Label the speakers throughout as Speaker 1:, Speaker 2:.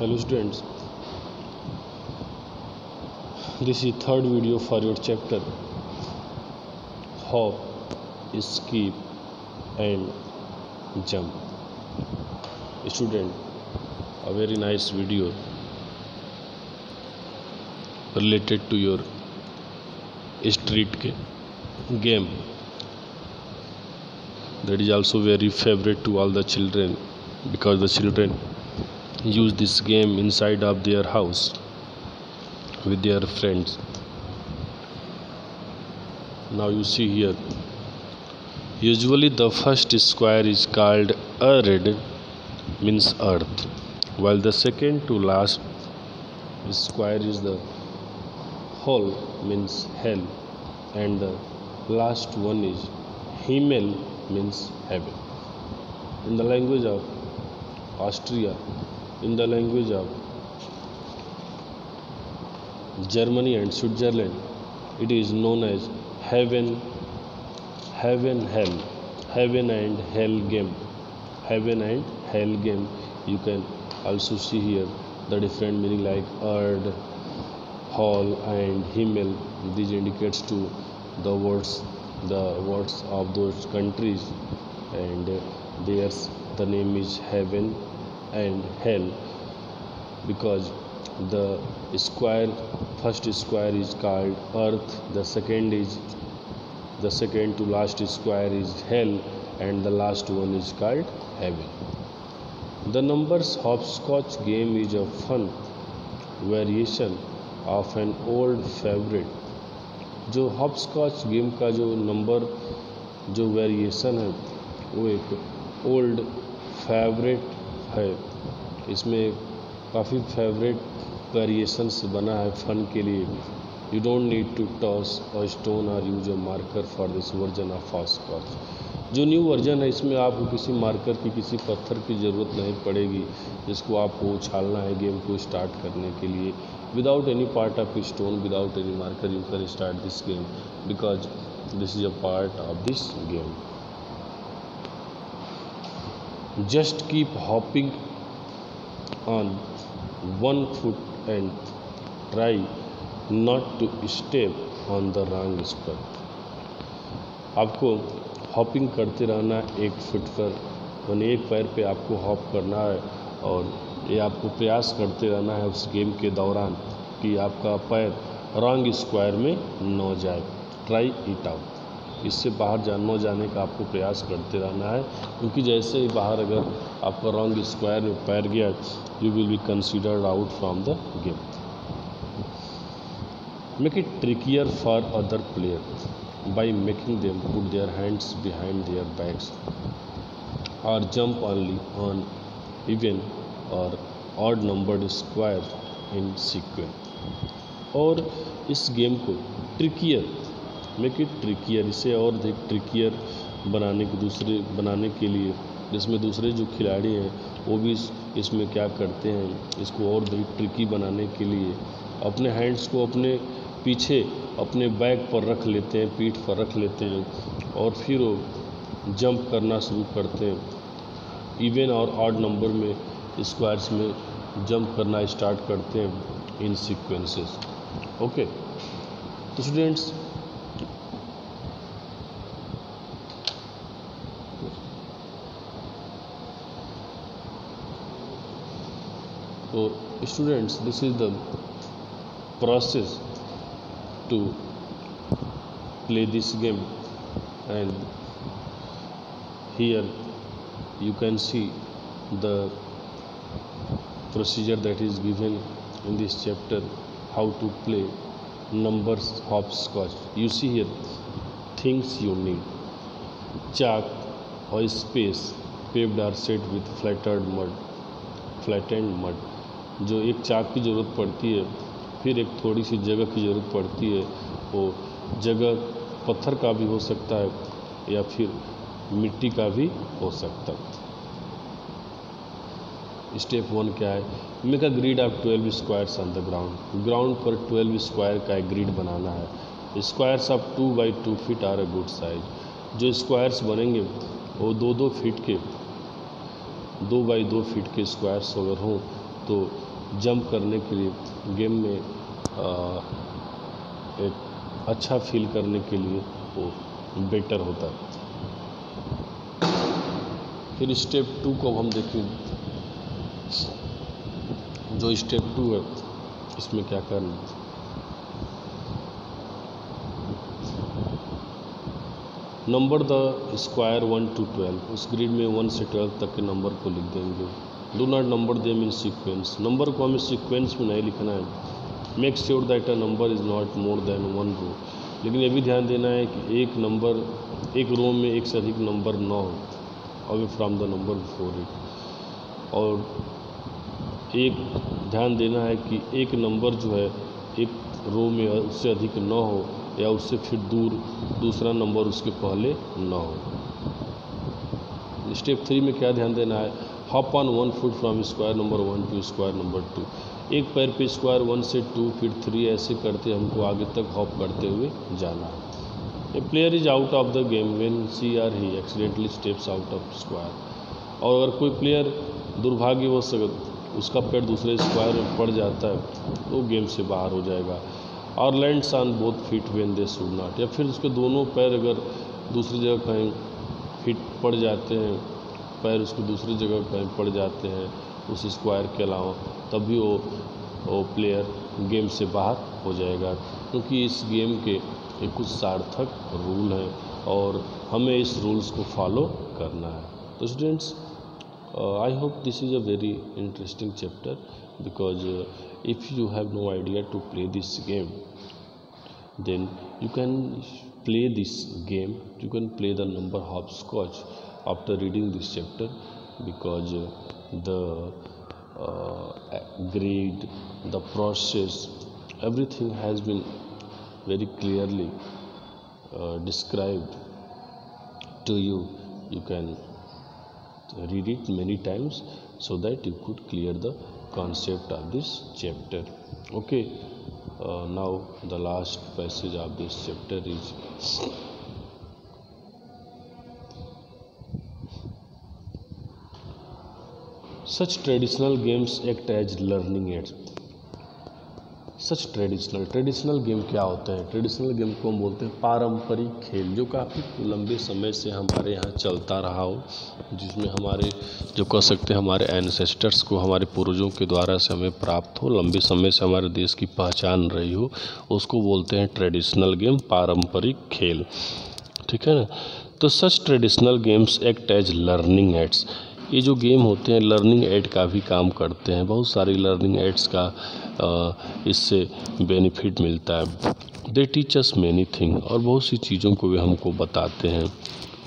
Speaker 1: Hello students, this is third video for your chapter hop, skip and jump. Student, a very nice video related to your street game that is also very favorite to all the children because the children use this game inside of their house with their friends. Now you see here, usually the first square is called earth, means earth, while the second to last square is the hole, means hell, and the last one is himmel, means heaven. In the language of Austria, in the language of Germany and Switzerland, it is known as heaven, hell, heaven and hell game. Heaven and hell game. You can also see here the different meaning like earth, hall and himmel. These indicates to the words of those countries, and there's the name is heaven and hell because the first square is called earth, the second to last square is hell, and the last one is called heaven. The numbers hopscotch game is a fun variation of an old favorite. जो hopscotch game का जो number जो variation है वो एक old favourite है. इसमें काफ़ी फेवरेट वेरिएशंस बना है फन के लिए. You don't need to toss a stone और use a marker for this version of hopscotch. जो न्यू वर्जन है इसमें आपको किसी मार्कर की किसी पत्थर की ज़रूरत नहीं पड़ेगी जिसको आपको उछालना है गेम को स्टार्ट करने के लिए. Without any part of stone, without any marker, you can start this game because this is a part of this game. Just keep hopping on one foot and try not to step on the wrong spot. आपको hopping करते रहना एक foot पर, यानी एक पैर पे आपको हॉप करना है और ये आपको प्रयास करते रहना है उस गेम के दौरान कि आपका पैर रॉन्ग स्क्वायर में न जाए. Try it out. इससे बाहर न जाने का आपको प्रयास करते रहना है क्योंकि जैसे ही बाहर अगर आपका रॉन्ग स्क्वायर में पैर गया you will be considered out from the game. Make it trickier for other player by making them put their hands behind their backs or jump only on even or odd numbered squares in sequence. और इस game को trickier, make it trickier, इसे और अधिक trickier बनाने के लिए जिसमें दूसरे जो खिलाड़ी हैं वो भी इसमें क्या करते हैं, इसको और अधिक ट्रिकी बनाने के लिए अपने हैंड्स को अपने पीछे अपने बैक पर रख लेते हैं, पीठ पर रख लेते हैं और फिर वो जंप करना शुरू करते हैं. इवन और ऑड नंबर में स्क्वायर्स में जंप करना स्टार्ट करते हैं इन सीक्वेंसेस. ओके तो students, this is the process to play this game, and here you can see the procedure that is given in this chapter, how to play numbers hopscotch. You see here things you need: chalk or space paved or set with flattened mud. जो एक चाक की ज़रूरत पड़ती है, फिर एक थोड़ी सी जगह की ज़रूरत पड़ती है. वो जगह पत्थर का भी हो सकता है या फिर मिट्टी का भी हो सकता है. स्टेप 1 क्या है? Make a grid of 12 squares on the ground. Ground पर 12 स्क्वायर का एक ग्रिड बनाना है. Squares of 2 by 2 feet are a good size. जो स्क्वायर्स बनेंगे वो 2 by 2 फीट के स्क्वायर्स अगर हों तो जंप करने के लिए गेम में एक अच्छा फील करने के लिए वो बेटर होता है। फिर स्टेप 2 को अब हम देखें। जो स्टेप 2 है इसमें क्या करना है, नंबर द स्क्वायर 1 to 12। उस ग्रिड में 1 से 12 तक के नंबर को लिख देंगे। Do not number them in sequence. Number को हमें सीक्वेंस में नहीं लिखना है। Make sure that a number is not more than 1 रो। लेकिन ये भी ध्यान देना है कि एक नंबर एक रो में एक से अधिक नंबर ना हो, away from the number before it. और एक ध्यान देना है कि एक नंबर जो है एक रो में उससे अधिक ना हो या उससे फिर दूर दूसरा नंबर उसके पहले ना हो। स्टेप 3 में क्या ध्यान देना है, hop on 1 foot from square number 1 to square number 2। एक पैर पे स्क्वायर 1 से 2 फिर 3 ऐसे करते हमको आगे तक हॉप करते हुए जाना है। A player is out of the game when she or he accidentally steps out of square. और अगर कोई प्लेयर दुर्भाग्यवश उसका पैर दूसरे स्क्वायर में पड़ जाता है तो गेम से बाहर हो जाएगा। और lands on both feet when they should not. या फिर उसके दोनों पैर अगर दूसरी जगह कहीं फिट पड़ जाते हैं, पैर उसके दूसरी जगह कहीं पड़ जाते हैं उस स्क्वायर के अलावा, तब भी वो प्लेयर गेम से बाहर हो जाएगा। क्योंकि इस गेम के कुछ सार्थक रूल हैं और हमें इस रूल्स को फॉलो करना है। तो students, I hope this is a very interesting chapter because if you have no idea to play this game, then you can play this game. You can play the number hopscotch after reading this chapter because the grade, the process, everything has been very clearly described to you. You can read it many times so that you could clear the concept of this chapter. Okay, now the last passage of this chapter is such traditional games act as learning aids। Such traditional game क्या होते हैं? Traditional game को हम बोलते हैं पारंपरिक खेल, जो काफ़ी लंबे समय से हमारे यहाँ चलता रहा हो, जिसमें हमारे जो कह सकते हैं हमारे एंसेस्टर्स को, हमारे पूर्वजों के द्वारा से हमें प्राप्त हो, लंबे समय से हमारे देश की पहचान रही हो, उसको बोलते हैं ट्रेडिशनल गेम, पारंपरिक खेल। ठीक है ना? तो such traditional games act as learning aids. ये जो गेम होते हैं लर्निंग एड का भी काम करते हैं। बहुत सारी लर्निंग एड्स का इससे बेनिफिट मिलता है। They teach us many thing, और बहुत सी चीज़ों को वे हमको बताते हैं।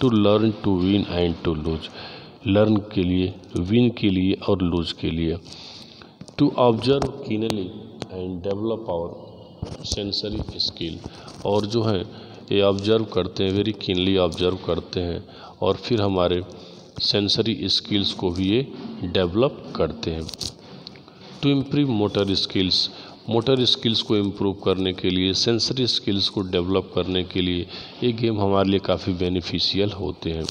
Speaker 1: To learn, to win and to lose. Learn के लिए, विन के लिए और लूज के लिए। To observe keenly and develop our sensory skill. और जो है ये ऑब्जर्व करते हैं, वेरी कीनली ऑब्जर्व करते हैं और फिर हमारे सेंसरी स्किल्स को भी ये डेवलप करते हैं। To improve motor skills. Motor skills को इम्प्रूव करने के लिए, सेंसरी स्किल्स को डेवलप करने के लिए ये गेम हमारे लिए काफ़ी बेनिफिशियल होते हैं।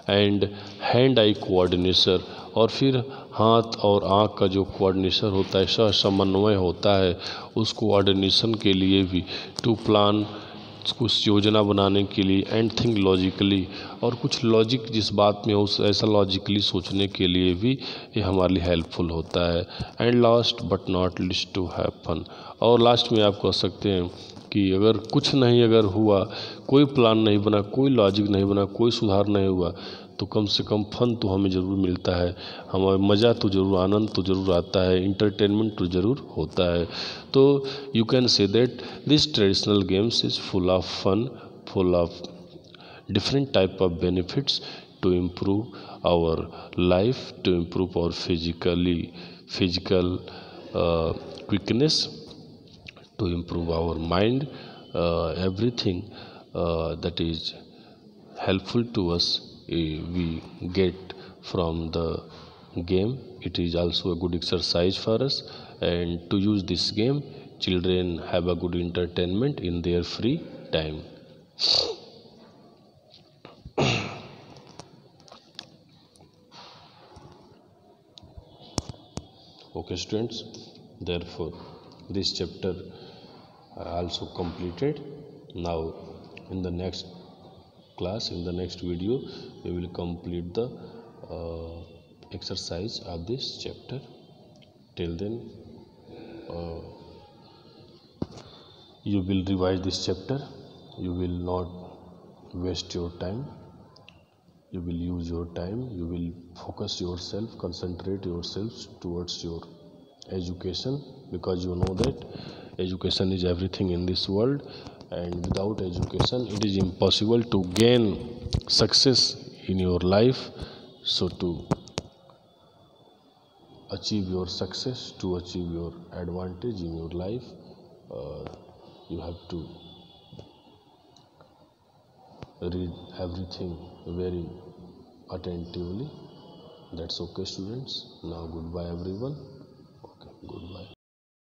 Speaker 1: एंड हैंड आई कोऑर्डिनेशन, और फिर हाथ और आँख का जो कोऑर्डिनेशन होता है, सह समन्वय होता है, उस कोऑर्डिनेशन के लिए भी। टू प्लान, कुछ योजना बनाने के लिए। एंड थिंक लॉजिकली, और कुछ लॉजिक जिस बात में हो ऐसा लॉजिकली सोचने के लिए भी ये हमारे लिए हेल्पफुल होता है। And last but not least to have fun, और लास्ट में आप कह सकते हैं कि अगर कुछ नहीं अगर हुआ, कोई प्लान नहीं बना, कोई लॉजिक नहीं बना, कोई सुधार नहीं हुआ, तो कम से कम फन तो हमें ज़रूर मिलता है, हमें मज़ा तो ज़रूर, आनंद तो ज़रूर आता है, इंटरटेनमेंट तो ज़रूर होता है। तो you can say that this traditional games is full of fun, full of different type of benefits to improve our life, to improve our physical quickness, to improve our mind, everything that is helpful to us we get from the game. It is also a good exercise for us, and to use this game children have a good entertainment in their free time. Okay students, therefore this chapter also completed. Now in the next class, in the next video, we will complete the exercise of this chapter. Till then, you will revise this chapter. You will not waste your time. You will use your time. You will focus yourself, concentrate yourself towards your education, because you know that education is everything in this world, and without education it is impossible to gain success in your life. So to achieve your success, to achieve your advantage in your life, you have to read everything very attentively. That's okay students. Now goodbye everyone.